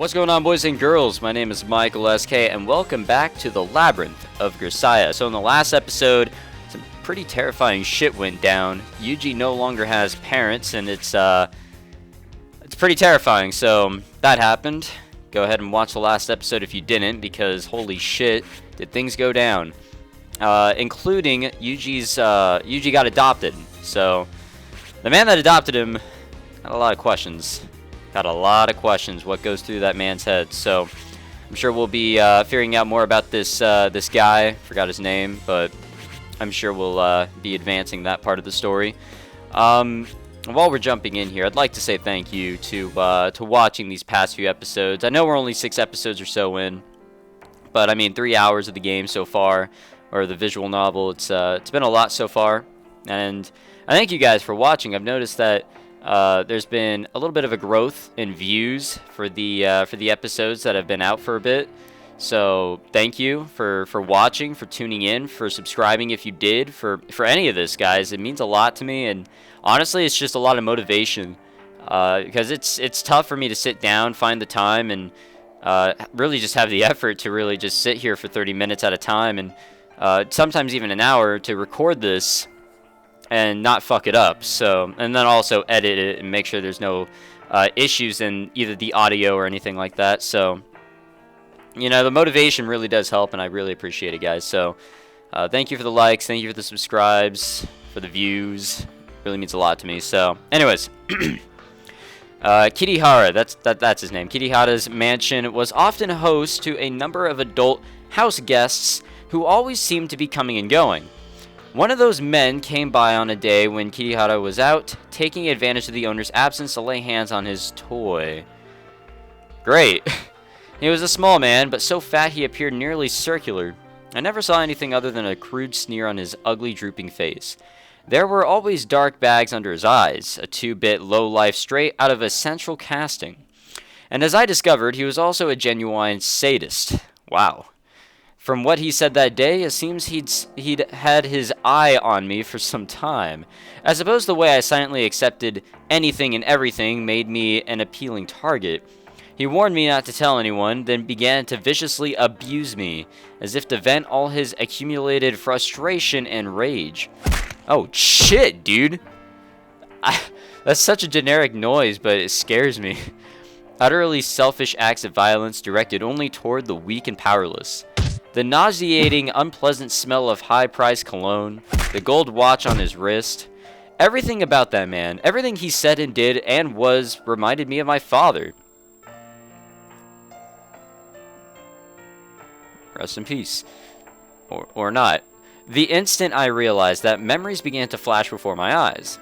What's going on, boys and girls? My name is Michael SK, and welcome back to the Labyrinth of Grisaia. So in the last episode, some pretty terrifying shit went down. Yuuji no longer has parents, and it's pretty terrifying. So that happened. Go ahead and watch the last episode if you didn't, because holy shit, did things go down. Including Yuuji got adopted. So the man that adopted him had a lot of questions. What goes through that man's head. So I'm sure we'll be figuring out more about this guy. Forgot his name, but I'm sure we'll be advancing that part of the story. While we're jumping in here, I'd like to say thank you to watching these past few episodes. I know we're only 6 episodes or so in, but I mean 3 hours of the game so far, or the visual novel. It's been a lot so far, and I thank you guys for watching. I've noticed that there's been a little bit of a growth in views for the episodes that have been out for a bit. So thank you for watching, for tuning in, for subscribing if you did, for any of this, guys. It means a lot to me, and honestly, it's just a lot of motivation because it's tough for me to sit down, find the time, and really just have the effort to really just sit here for 30 minutes at a time, and sometimes even an hour to record this and not fuck it up. So, and then also edit it and make sure there's no issues in either the audio or anything like that. So, you know, the motivation really does help, and I really appreciate it, guys. So thank you for the likes, thank you for the subscribes, for the views. Really means a lot to me. So anyways, Kirihara, that's his name. Kirihara's mansion was often host to a number of adult house guests who always seemed to be coming and going. One of those men came by on a day when Kirihara was out, taking advantage of the owner's absence to lay hands on his toy. Great. He was a small man, but so fat he appeared nearly circular. I never saw anything other than a crude sneer on his ugly, drooping face. There were always dark bags under his eyes, a 2-bit low-life straight out of a central casting. And as I discovered, he was also a genuine sadist. Wow. From what he said that day, it seems he'd had his eye on me for some time. I suppose the way I silently accepted anything and everything made me an appealing target. He warned me not to tell anyone, then began to viciously abuse me, as if to vent all his accumulated frustration and rage. Oh shit, dude! That's such a generic noise, but it scares me. Utterly selfish acts of violence directed only toward the weak and powerless. The nauseating, unpleasant smell of high-priced cologne, the gold watch on his wrist. Everything about that man, everything he said and did and was, reminded me of my father. Rest in peace. Or not. The instant I realized that, memories began to flash before my eyes.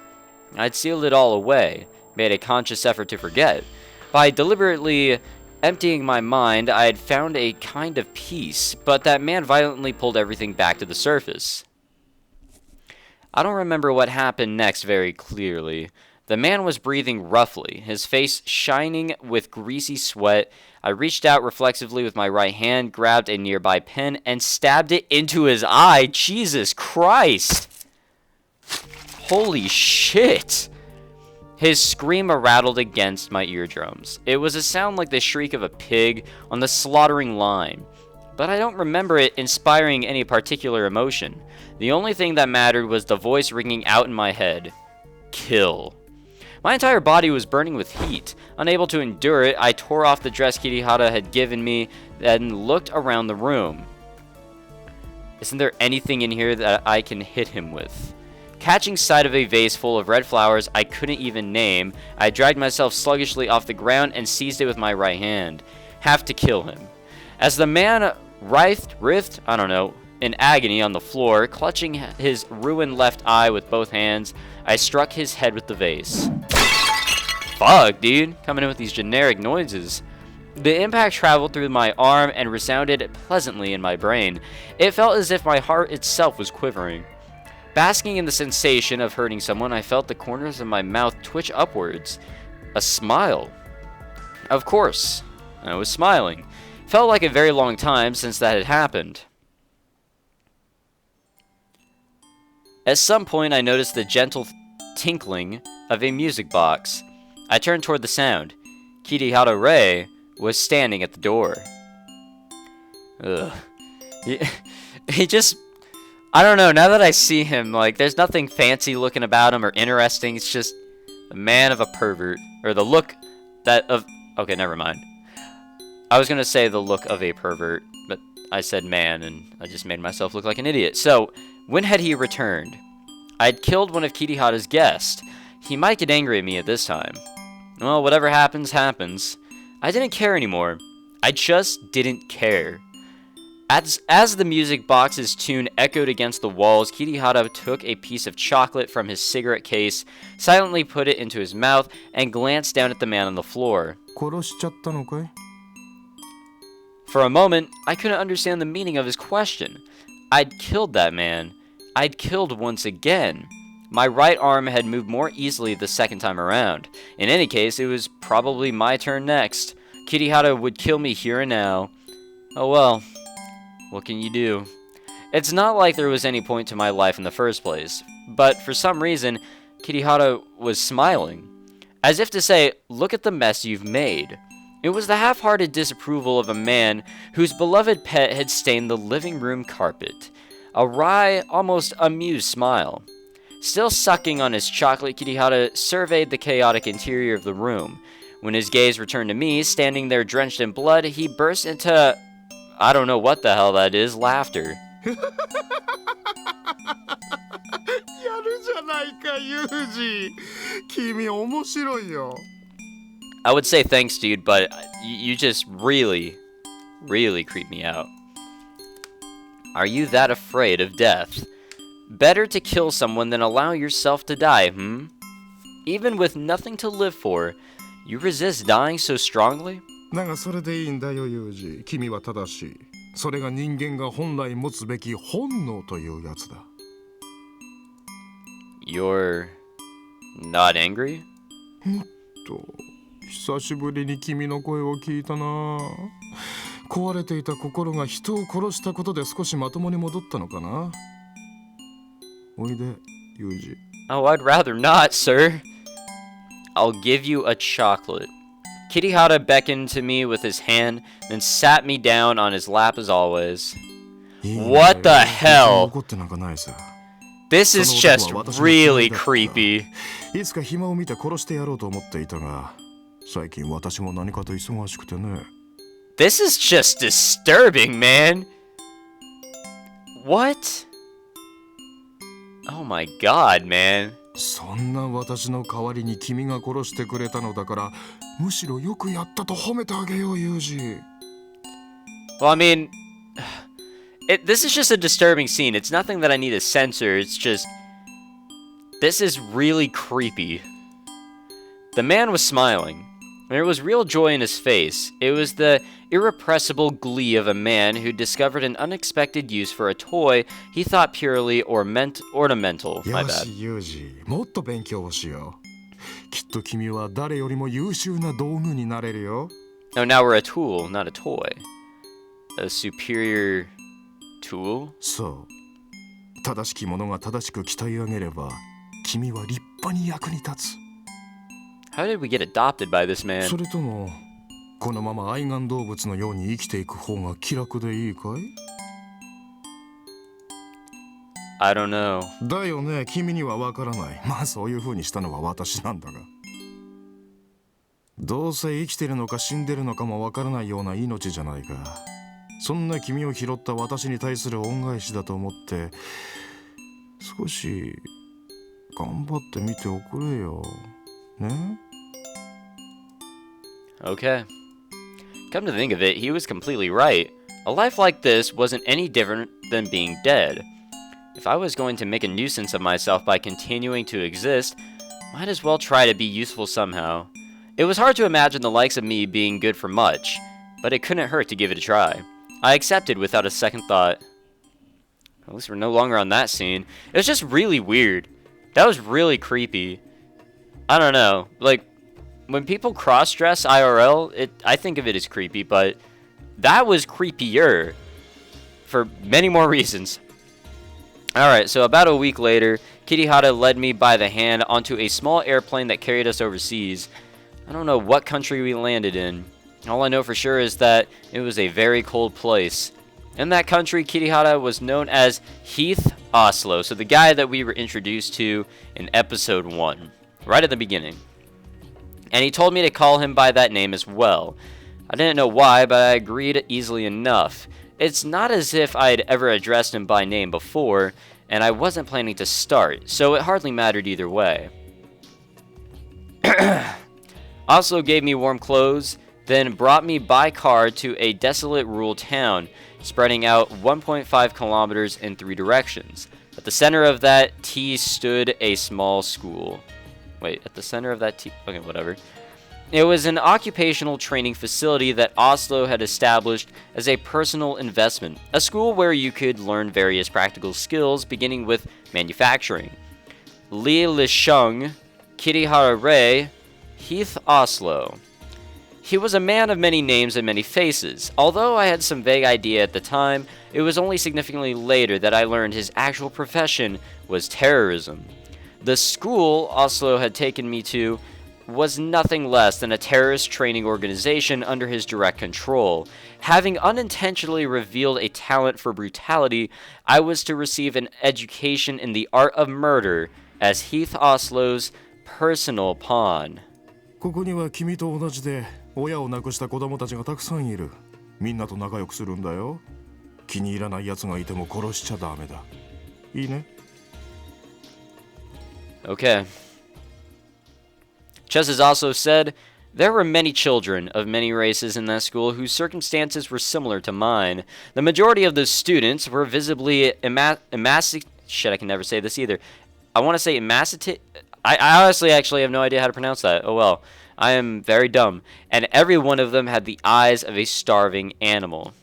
I'd sealed it all away, made a conscious effort to forget. By deliberately emptying my mind, I had found a kind of peace, but that man violently pulled everything back to the surface. I don't remember what happened next very clearly. The man was breathing roughly, his face shining with greasy sweat. I reached out reflexively with my right hand, grabbed a nearby pen, and stabbed it into his eye. Jesus Christ! Holy shit! His scream rattled against my eardrums. It was a sound like the shriek of a pig on the slaughtering line, but I don't remember it inspiring any particular emotion. The only thing that mattered was the voice ringing out in my head. Kill. My entire body was burning with heat. Unable to endure it, I tore off the dress Kirihara had given me, then looked around the room. Isn't there anything in here that I can hit him with? Catching sight of a vase full of red flowers I couldn't even name, I dragged myself sluggishly off the ground and seized it with my right hand. Have to kill him. As the man writhed, in agony on the floor, clutching his ruined left eye with both hands, I struck his head with the vase. Fuck, dude. Coming in with these generic noises. The impact traveled through my arm and resounded pleasantly in my brain. It felt as if my heart itself was quivering. Basking in the sensation of hurting someone, I felt the corners of my mouth twitch upwards. A smile. Of course, I was smiling. Felt like a very long time since that had happened. At some point, I noticed the gentle tinkling of a music box. I turned toward the sound. Kirihara-re was standing at the door. Ugh. He just... I don't know, now that I see him, like, there's nothing fancy looking about him or interesting. It's just a man of a pervert. Or the look that of... Okay, never mind. I was gonna say the look of a pervert, but I said man, and I just made myself look like an idiot. So, when had he returned? I had killed one of Kirihara's guests. He might get angry at me at this time. Well, whatever happens, happens. I didn't care anymore. I just didn't care. As the music box's tune echoed against the walls, Kirihara took a piece of chocolate from his cigarette case, silently put it into his mouth, and glanced down at the man on the floor. For a moment, I couldn't understand the meaning of his question. I'd killed that man. I'd killed once again. My right arm had moved more easily the second time around. In any case, it was probably my turn next. Kirihara would kill me here and now. Oh well. What can you do? It's not like there was any point to my life in the first place, but for some reason, Kirihara was smiling, as if to say, look at the mess you've made. It was the half-hearted disapproval of a man whose beloved pet had stained the living room carpet. A wry, almost amused smile. Still sucking on his chocolate, Kirihara surveyed the chaotic interior of the room. When his gaze returned to me, standing there drenched in blood, he burst into... I don't know what the hell that is, laughter. I would say thanks, dude, but you just really creep me out. Are you that afraid of death? Better to kill someone than allow yourself to die, hmm? Even with nothing to live for, you resist dying so strongly? だがそれでいいんだよ、ユージ。君は正しい。それが人間が本来持つべき本能というやつだ。You're not angry? 久しぶりに君の声を聞いたな。壊れていた心が人を殺したことで少しまともに戻ったのかな。おいで、ユージ。Oh, I'd rather not, sir. I'll give you a chocolate. Kirihara beckoned to me with his hand, then sat me down on his lap as always. What the hell? This is just really creepy. いつか暇を見て殺してやろうと思っていたが、最近私も何かと忙しくてね。This is just disturbing, man. What? Oh my god, man. そんな私の代わりに君が殺してくれたのだから、むしろよくやったと褒めてあげよう、ユージ。Well, I mean, this is just a disturbing scene. It's nothing that I need to censor. It's just, this is really creepy. The man was smiling. There was real joy in his face. It was the irrepressible glee of a man who discovered an unexpected use for a toy he thought purely ornamental. My bad. よし、ユージ、もっと勉強をしよう。きっと君は誰よりも優秀な道具になれるよ。No, now we're a tool, not a toy. A superior tool? そう。正しきものが正しく鍛え上げれば、君は立派に役に立つ。How did we get adopted by this man? それとも、このまま愛玩動物のように生きていく方が気楽でいいかい？ I don't know. だよね、君にはわからない。まあそういう風にしたのは私なんだが。どうせ生きてるのか死んでるのかもわからないような命じゃないか。そんな君を拾った私に対する恩返しだと思って、少し頑張ってみておくれよ。ね? Okay. Come to think of it, he was completely right. A life like this wasn't any different than being dead. If I was going to make a nuisance of myself by continuing to exist, might as well try to be useful somehow. It was hard to imagine the likes of me being good for much, but it couldn't hurt to give it a try. I accepted without a second thought. At least we're no longer on that scene. It was just really weird. That was really creepy. I don't know, like, when people cross-dress IRL, I think of it as creepy, but that was creepier for many more reasons. Alright, so about a week later, Kirihara led me by the hand onto a small airplane that carried us overseas. I don't know what country we landed in. All I know for sure is that it was a very cold place. In that country, Kirihara was known as Heath Oslo, so the guy that we were introduced to in episode 1, right at the beginning. And he told me to call him by that name as well. I didn't know why, but I agreed easily enough. It's not as if I'd ever addressed him by name before, and I wasn't planning to start, so it hardly mattered either way. Oslo gave me warm clothes, then brought me by car to a desolate rural town, spreading out 1.5 kilometers in 3 directions. At the center of that T stood a small school. Wait, at the center of that T... Okay, whatever. It was an occupational training facility that Oslo had established as a personal investment, a school where you could learn various practical skills, beginning with manufacturing. Li Lishung, Kirihara Rei, Heath Oslo. He was a man of many names and many faces. Although I had some vague idea at the time, it was only significantly later that I learned his actual profession was terrorism. The school Oslo had taken me to was nothing less than a terrorist training organization under his direct control. Having unintentionally revealed a talent for brutality, I was to receive an education in the art of murder as Heath Oslo's personal pawn. ここには君と同じで親を亡くした子供たちがたくさんいる。みんなと仲良くするんだよ。気に入らない奴がいても殺しちゃダメだ。いいね? Okay. Just as also said, there were many children of many races in that school whose circumstances were similar to mine. The majority of the students were visibly shit, I can never say this either. I want to say I honestly actually have no idea how to pronounce that. Oh well. I am very dumb. And every one of them had the eyes of a starving animal.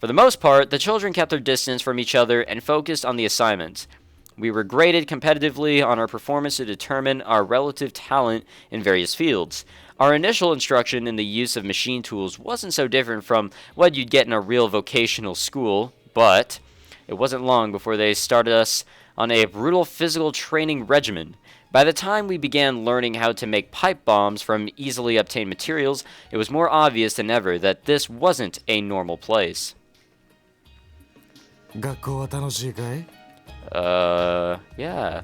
For the most part, the children kept their distance from each other and focused on the assignments. We were graded competitively on our performance to determine our relative talent in various fields. Our initial instruction in the use of machine tools wasn't so different from what you'd get in a real vocational school, but it wasn't long before they started us on a brutal physical training regimen. By the time we began learning how to make pipe bombs from easily obtained materials, it was more obvious than ever that this wasn't a normal place. 学校は楽しいかい? Yeah.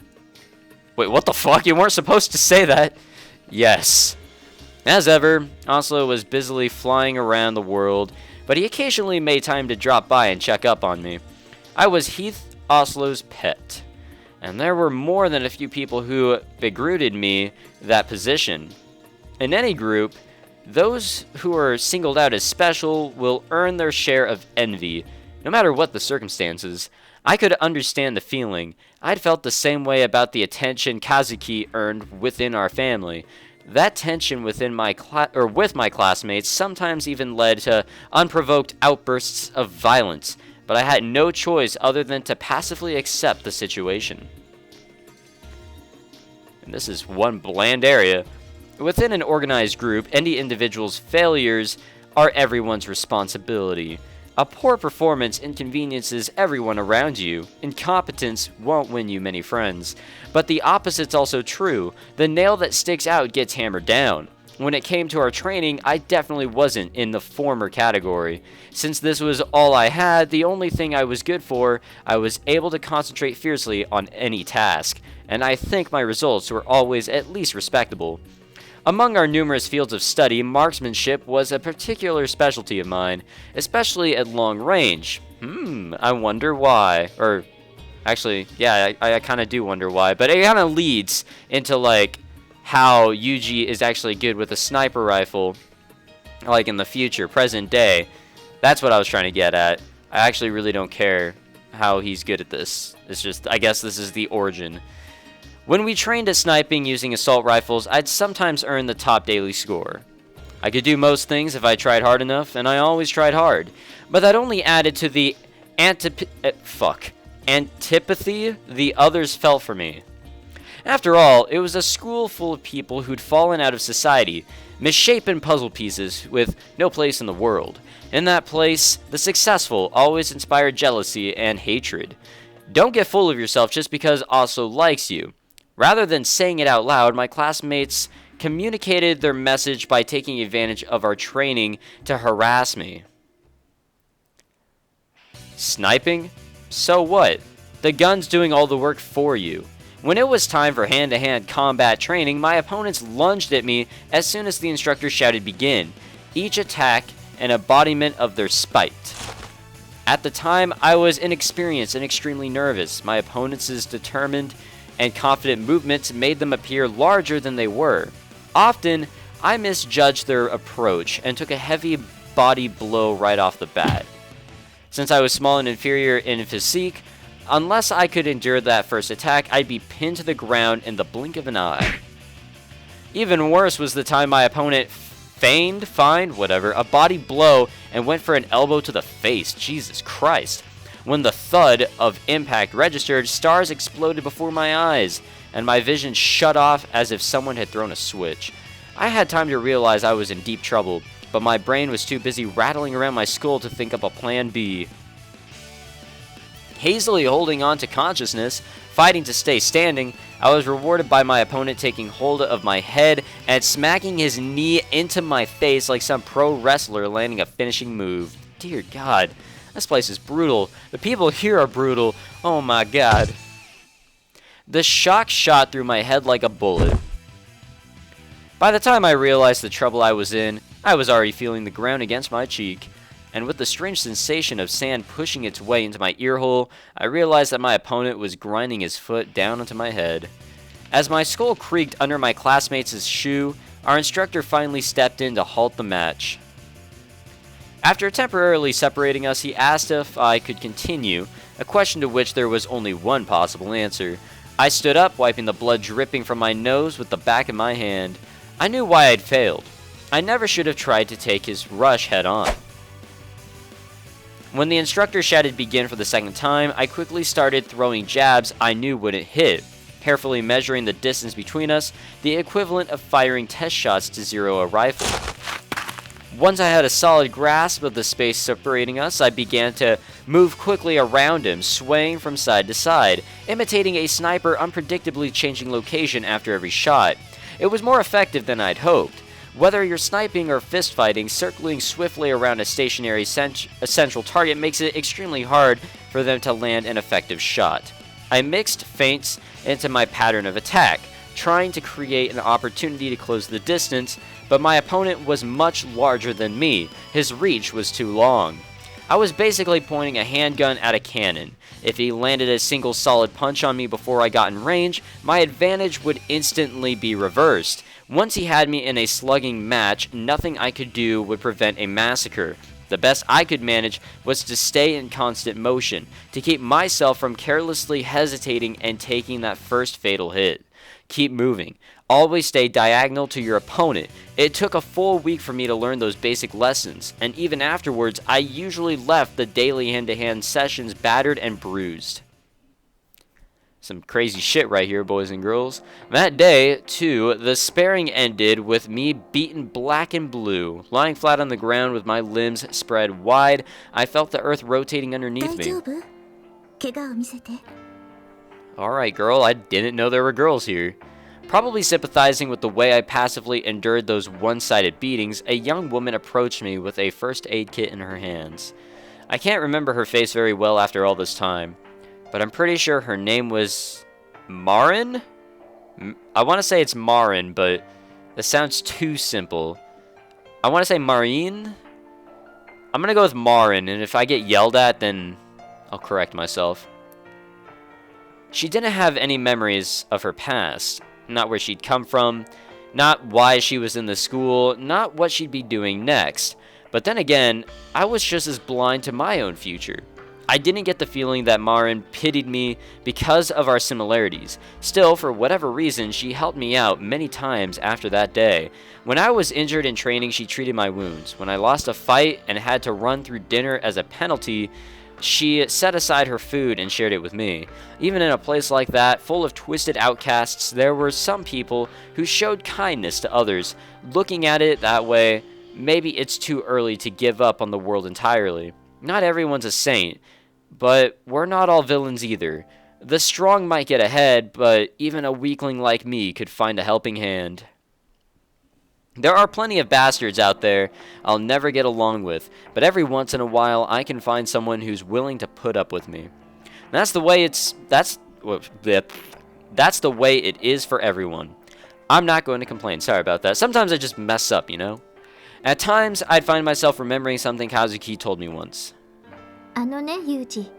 Wait, what the fuck? You weren't supposed to say that. Yes. As ever, Oslo was busily flying around the world, but he occasionally made time to drop by and check up on me. I was Heath Oslo's pet, and there were more than a few people who begrudged me that position. In any group, those who are singled out as special will earn their share of envy, no matter what the circumstances. I could understand the feeling. I'd felt the same way about the attention Kazuki earned within our family. That tension within with my classmates sometimes even led to unprovoked outbursts of violence, but I had no choice other than to passively accept the situation. And this is one bland area. Within an organized group, any individual's failures are everyone's responsibility. A poor performance inconveniences everyone around you. Incompetence won't win you many friends. But the opposite's also true. The nail that sticks out gets hammered down. When it came to our training, I definitely wasn't in the former category. Since this was all I had, the only thing I was good for, I was able to concentrate fiercely on any task. And I think my results were always at least respectable. Among our numerous fields of study, marksmanship was a particular specialty of mine, especially at long range. I wonder why. Or, actually, yeah, I kind of do wonder why. But it kind of leads into, like, how Yuuji is actually good with a sniper rifle, like in the future, present day. That's what I was trying to get at. I actually really don't care how he's good at this. It's just, I guess this is the origin. When we trained at sniping using assault rifles, I'd sometimes earn the top daily score. I could do most things if I tried hard enough, and I always tried hard. But that only added to the antipathy the others felt for me. After all, it was a school full of people who'd fallen out of society, misshapen puzzle pieces with no place in the world. In that place, the successful always inspired jealousy and hatred. Don't get full of yourself just because Oslo likes you. Rather than saying it out loud, my classmates communicated their message by taking advantage of our training to harass me. Sniping? So what? The gun's doing all the work for you. When it was time for hand-to-hand combat training, my opponents lunged at me as soon as the instructor shouted begin, each attack an embodiment of their spite. At the time, I was inexperienced and extremely nervous. My opponents' determined and confident movements made them appear larger than they were. Often, I misjudged their approach and took a heavy body blow right off the bat. Since I was small and inferior in physique, unless I could endure that first attack, I'd be pinned to the ground in the blink of an eye. Even worse was the time my opponent feigned a body blow and went for an elbow to the face. Jesus Christ. When the thud of impact registered, stars exploded before my eyes, and my vision shut off as if someone had thrown a switch. I had time to realize I was in deep trouble, but my brain was too busy rattling around my skull to think up a plan B. Hazily holding on to consciousness, fighting to stay standing, I was rewarded by my opponent taking hold of my head and smacking his knee into my face like some pro wrestler landing a finishing move. Dear God, this place is brutal. The people here are brutal. Oh my God. The shock shot through my head like a bullet. By the time I realized the trouble I was in, I was already feeling the ground against my cheek. And with the strange sensation of sand pushing its way into my ear hole, I realized that my opponent was grinding his foot down onto my head. As my skull creaked under my classmates' shoe, our instructor finally stepped in to halt the match. After temporarily separating us, he asked if I could continue, a question to which there was only one possible answer. I stood up, wiping the blood dripping from my nose with the back of my hand. I knew why I'd failed. I never should have tried to take his rush head on. When the instructor shouted begin for the second time, I quickly started throwing jabs I knew wouldn't hit, carefully measuring the distance between us, the equivalent of firing test shots to zero a rifle. Once I had a solid grasp of the space separating us, I began to move quickly around him, swaying from side to side, imitating a sniper unpredictably changing location after every shot. It was more effective than I'd hoped. Whether you're sniping or fist fighting, circling swiftly around a stationary central target makes it extremely hard for them to land an effective shot. I mixed feints into my pattern of attack, trying to create an opportunity to close the distance, but my opponent was much larger than me. His reach was too long. I was basically pointing a handgun at a cannon. If he landed a single solid punch on me before I got in range, my advantage would instantly be reversed. Once he had me in a slugging match, nothing I could do would prevent a massacre. The best I could manage was to stay in constant motion, to keep myself from carelessly hesitating and taking that first fatal hit. Keep moving. Always stay diagonal to your opponent. It took a full week for me to learn those basic lessons, and even afterwards, I usually left the daily hand-to-hand sessions battered and bruised. Some crazy shit right here, boys and girls. That day, too, the sparring ended with me beaten black and blue. Lying flat on the ground with my limbs spread wide, I felt the earth rotating underneath me. Alright, girl, I didn't know there were girls here. Probably sympathizing with the way I passively endured those one-sided beatings, a young woman approached me with a first aid kit in her hands. I can't remember her face very well after all this time, but I'm pretty sure her name was Marin? I want to say it's Marin, but that sounds too simple. I want to say Marine? I'm going to go with Marin, and if I get yelled at, then I'll correct myself. She didn't have any memories of her past. Not where she'd come from, not why she was in the school, not what she'd be doing next. But then again, I was just as blind to my own future. I didn't get the feeling that Marin pitied me because of our similarities. Still, for whatever reason, she helped me out many times after that day. When I was injured in training, she treated my wounds. When I lost a fight and had to run through dinner as a penalty, she set aside her food and shared it with me. Even in a place like that, full of twisted outcasts, there were some people who showed kindness to others. Looking at it that way, maybe it's too early to give up on the world entirely. Not everyone's a saint, but we're not all villains either. The strong might get ahead, but even a weakling like me could find a helping hand. There are plenty of bastards out there I'll never get along with, but every once in a while I can find someone who's willing to put up with me. That's the way that's the way it is for everyone. I'm not going to complain. Sorry about that. Sometimes I just mess up, you know? At times, I'd find myself remembering something Kazuki told me once. あのね、ユージ。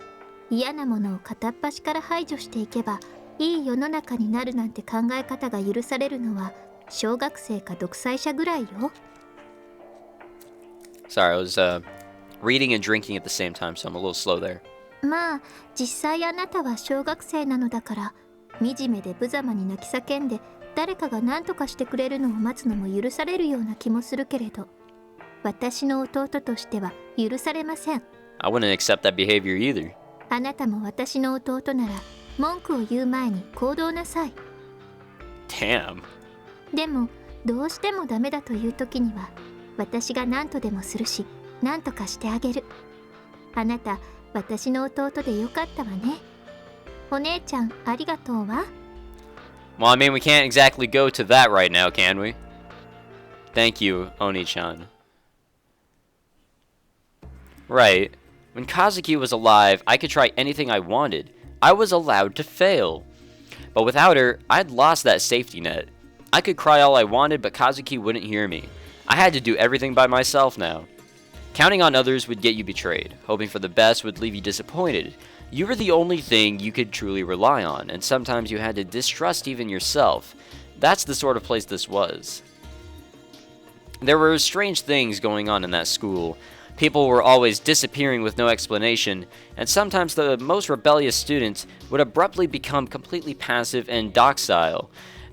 嫌なものを片っ端から排除していけば、いい世の中になるなんて考え方が許されるのは、小学生か独裁者ぐらいよ。Sorry, I was reading and drinking at the same time, so I'm a little slow there. まあ、実際あなたは小学生なのだから、惨めで無様に泣き叫んで、誰かが何とかしてくれるのを待つのも許されるような気もするけれど、私の弟としては許されません。I wouldn't accept that behavior either. あなたも私の弟なら、文句を言う前に行動なさい。Damn. でも、どうしてもダメだという時には、私が何とでもするし、何とかしてあげる。あなた、私の弟でよかったわね。お姉ちゃん、ありがとうわ。Well, I mean, we can't exactly go to that right now, can we? Thank you, Oni-chan. Right. When Kazuki was alive, I could try anything I wanted. I was allowed to fail. But without her, I'd lost that safety net. I could cry all I wanted, but Kazuki wouldn't hear me. I had to do everything by myself now. Counting on others would get you betrayed. Hoping for the best would leave you disappointed. You were the only thing you could truly rely on, and sometimes you had to distrust even yourself. That's the sort of place this was. There were strange things going on in that school. People were always disappearing with no explanation, and sometimes the most rebellious students would abruptly become completely passive and docile,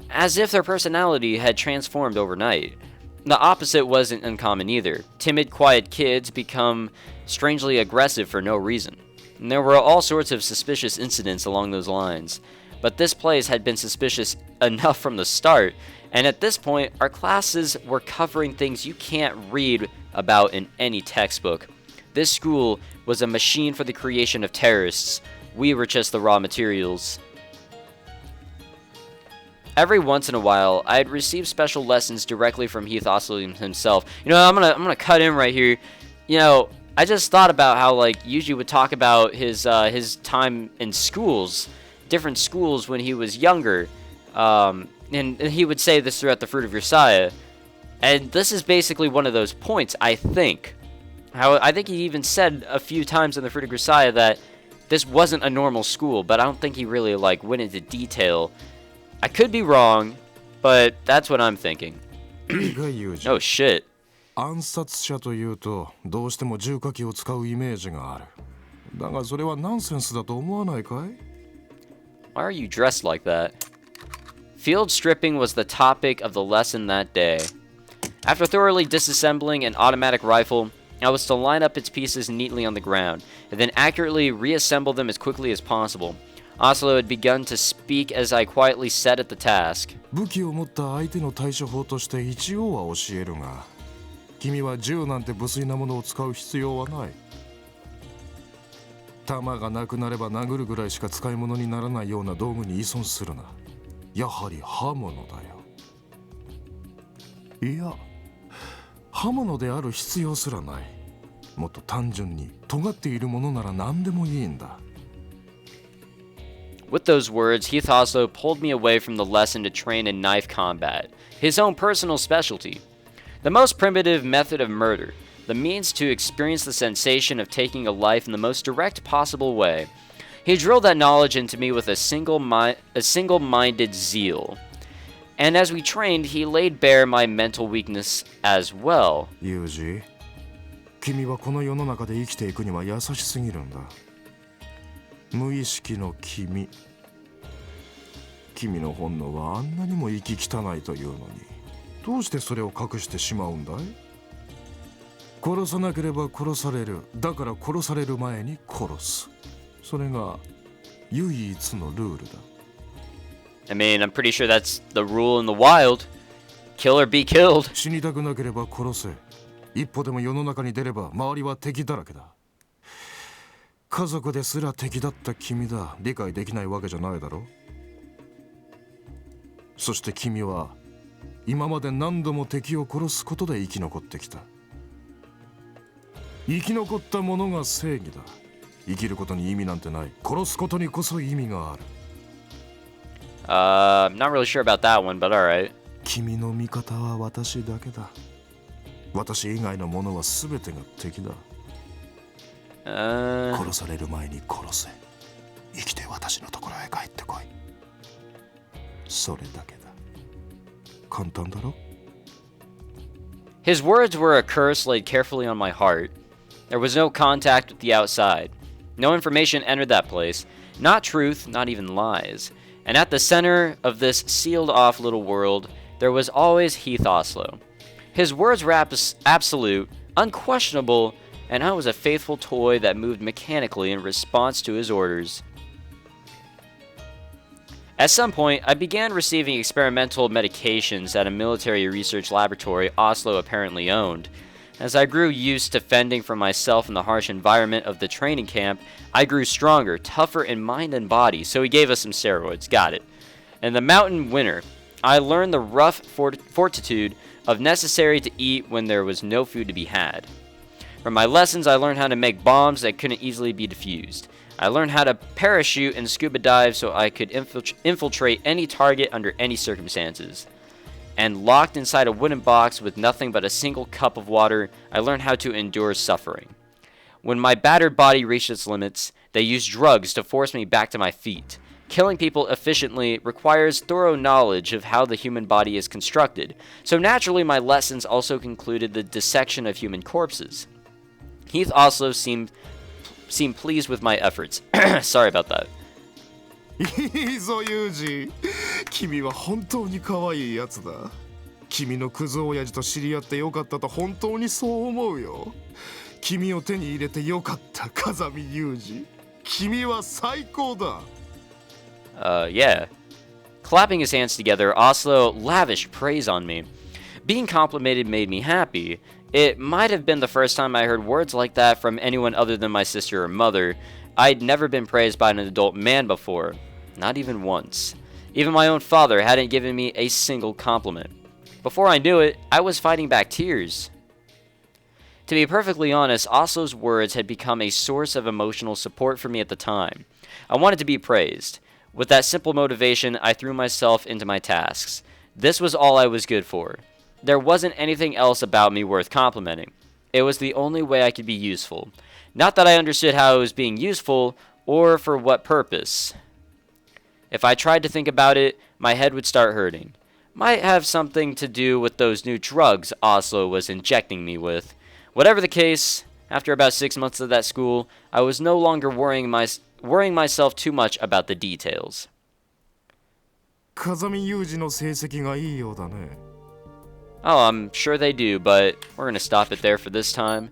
as if their personality had transformed overnight. The opposite wasn't uncommon either. Timid, quiet kids become strangely aggressive for no reason. And there were all sorts of suspicious incidents along those lines. But this place had been suspicious enough from the start, and at this point, our classes were covering things you can't read about in any textbook. This school was a machine for the creation of terrorists. We were just the raw materials. Every once in a while, I'd receive special lessons directly from Heath Osler himself. You know, I'm gonna cut in right here. You know, I just thought about how like Yuuji would talk about his time in schools, different schools when he was younger, and he would say this throughout the Fruit of Grisaia, and this is basically one of those points. I think he even said a few times in the Fruit of Grisaia that this wasn't a normal school, but I don't think he really like went into detail. I could be wrong, but that's what I'm thinking. Oh shit. 暗殺者というとどうしても重火器を使うイメージがある。だがそれはナンセンスだと思わないかい? Why are you dressed like that? Field stripping was the topic of the lesson that day. After thoroughly disassembling an automatic rifle, I was to line up its pieces neatly on the ground, and then accurately reassemble them as quickly as possible. Oslo had begun to speak as I quietly sat at the task. 武器を持った相手の対処法として一応は教えるが、君は銃なんて無粋なものを使う必要はない。弾がなくなれば殴るぐらいしか使い物にならないような道具に依存するな。やはり刃物だよ。いや、刃物である必要すらない。もっと単純に尖っているものなら何でもいいんだ。With those words, Heath Oslo pulled me away from the lesson to train in knife combat, his own personal specialty. The most primitive method of murder, the means to experience the sensation of taking a life in the most direct possible way. He drilled that knowledge into me with a single-minded zeal. And as we trained, he laid bare my mental weakness as well. Yuuji, 君はこの世の中で生きていくには優しすぎるんだ。無意識の君の本能はあんなにも息汚いというのにどうしてそれを隠してしまうんだい？殺さなければ殺される。だから殺される前に殺す。それが唯一のルールだ。I mean, I'm pretty sure that's the rule in the wild. Kill or be killed. 死にたくなければ殺せ。一歩でも世の中に出れば周りは敵だらけだ。家族ですら敵だった君だ。理解できないわけじゃないだろ。そして君は今まで何度も敵を殺すことで生き残ってきた。生き残ったものが正義だ。生きることに意味なんてない。殺すことにこそ意味がある。I'm not really sure about that one, but alright. 君の味方は私だけだ。私以外のものは全てが敵だ。殺される前に殺せ。生きて私のところへ帰ってこい。それだけだ。簡単だろ? His words were a curse laid carefully on my heart. There was no contact with the outside. No information entered that place. Not truth, not even lies. And at the center of this sealed-off little world, there was always Heath Oslo. His words were absolute, unquestionable, and I was a faithful toy that moved mechanically in response to his orders. At some point, I began receiving experimental medications at a military research laboratory Oslo apparently owned. As I grew used to fending for myself in the harsh environment of the training camp, I grew stronger, tougher in mind and body, so he gave us some steroids, got it. In the mountain winter, I learned the rough fortitude of necessary to eat when there was no food to be had. From my lessons, I learned how to make bombs that couldn't easily be defused. I learned how to parachute and scuba dive so I could infiltrate any target under any circumstances. And locked inside a wooden box with nothing but a single cup of water, I learned how to endure suffering. When my battered body reached its limits, they used drugs to force me back to my feet. Killing people efficiently requires thorough knowledge of how the human body is constructed, so naturally my lessons also concluded the dissection of human corpses. Heath also seemed pleased with my efforts. Sorry about that. いいぞユージ。君は本当に可愛いやつだ。君のクズ親父と知り合ってよかったと本当にそう思うよ。君を手に入れてよかった、風見ユージ。君は最高だ。Yeah. Clapping his hands together, Oslo lavished praise on me. Being complimented made me happy. It might have been the first time I heard words like that from anyone other than my sister or mother. I'd never been praised by an adult man before. Not even once. Even my own father hadn't given me a single compliment. Before I knew it, I was fighting back tears. To be perfectly honest, Oslo's words had become a source of emotional support for me at the time. I wanted to be praised. With that simple motivation, I threw myself into my tasks. This was all I was good for. There wasn't anything else about me worth complimenting. It was the only way I could be useful. Not that I understood how I was being useful, or for what purpose. If I tried to think about it, my head would start hurting. Might have something to do with those new drugs Oslo was injecting me with. Whatever the case, after about 6 months of that school, I was no longer worrying myself too much about the details. 風見ユージの成績がいいようだね。Oh, I'm sure they do, but we're going to stop it there for this time,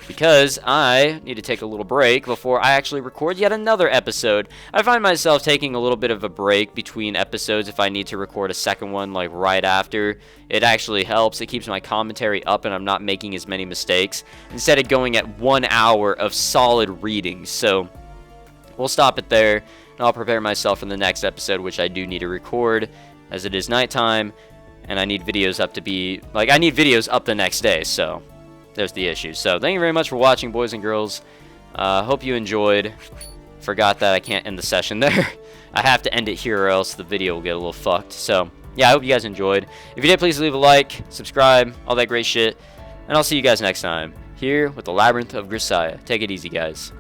because I need to take a little break before I actually record yet another episode. I find myself taking a little bit of a break between episodes if I need to record a second one like right after. It actually helps. It keeps my commentary up and I'm not making as many mistakes, instead of going at 1 hour of solid reading. So we'll stop it there, and I'll prepare myself for the next episode, which I do need to record, as it is nighttime. And I need videos up the next day, so there's the issue. So thank you very much for watching, boys and girls. Hope you enjoyed. Forgot that I can't end the session there. I have to end it here or else the video will get a little fucked. So yeah, I hope you guys enjoyed. If you did, please leave a like, subscribe, all that great shit. And I'll see you guys next time, here with the Labyrinth of Grisaia. Take it easy, guys.